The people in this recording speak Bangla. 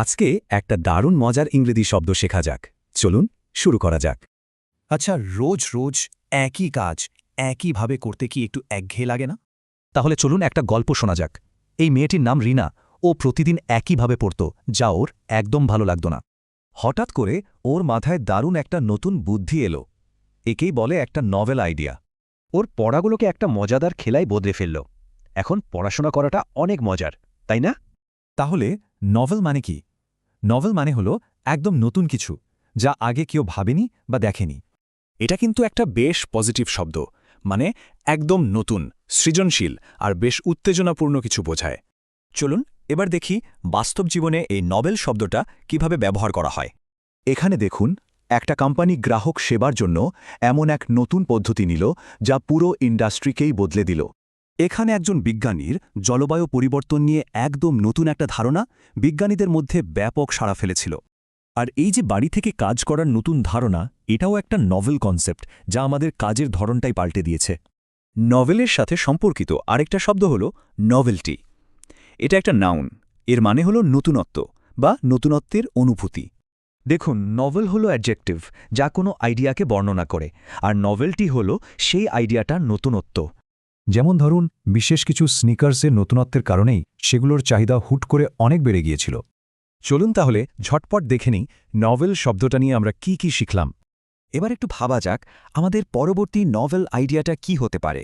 আজকে একটা দারুণ মজার ইংরেজি শব্দ শেখা যাক। চলুন শুরু করা যাক। আচ্ছা, রোজ রোজ একই কাজ একইভাবে করতে কি একটু একঘেয়ে লাগে না? তাহলে চলুন একটা গল্প শোনা যাক। এই মেয়েটির নাম রিনা। ও প্রতিদিন একইভাবে পড়ত, যা ওর একদম ভালো লাগত না। হঠাৎ করে ওর মাথায় দারুণ একটা নতুন বুদ্ধি এলো। একেই বলে একটা নভেল আইডিয়া। ওর পড়াগুলোকে একটা মজাদার খেলায় বদলে ফেলল। এখন পড়াশোনা করাটা অনেক মজার, তাই না? তাহলে নভেল মানে কি? নভেল মানে হলো একদম নতুন কিছু, যা আগে কেউ ভাবেনি বা দেখেনি। এটা কিন্তু একটা বেশ পজিটিভ শব্দ, মানে একদম নতুন, সৃজনশীল আর বেশ উত্তেজনাপূর্ণ কিছু বোঝায়। চলুন এবার দেখি বাস্তব জীবনে এই নভেল শব্দটা কিভাবে ব্যবহার করা হয়। এখানে দেখুন, একটা কোম্পানি গ্রাহক সেবার জন্য এমন এক নতুন পদ্ধতি নিল যা পুরো ইন্ডাস্ট্রিকেই বদলে দিল। এখানে একজন বিজ্ঞানীর জলবায়ু পরিবর্তন নিয়ে একদম নতুন একটা ধারণা বিজ্ঞানীদের মধ্যে ব্যাপক সাড়া ফেলেছিল। আর এই যে বাড়ি থেকে কাজ করার নতুন ধারণা, এটাও একটা নভেল কনসেপ্ট যা আমাদের কাজের ধরনটাই পাল্টে দিয়েছে। নভেলের সাথে সম্পর্কিত আরেকটা শব্দ হল নভেলটি। এটা একটা নাউন, এর মানে হল নতুনত্ব বা নতুনত্বের অনুভূতি। দেখুন, নভেল হলো অ্যাডজেক্টিভ যা কোনো আইডিয়াকে বর্ণনা করে, আর নভেলটি হলো সেই আইডিয়াটার নতুনত্ব। যেমন ধরুন, বিশেষ কিছু স্নিকার্সের নতুনত্বের কারণেই সেগুলোর চাহিদা হুট করে অনেক বেড়ে গিয়েছিল। চলুন তাহলে ঝটপট দেখে নিই নভেল শব্দটা নিয়ে আমরা কি শিখলাম। এবার একটু ভাবা যাক আমাদের পরবর্তী নভেল আইডিয়াটা কি হতে পারে।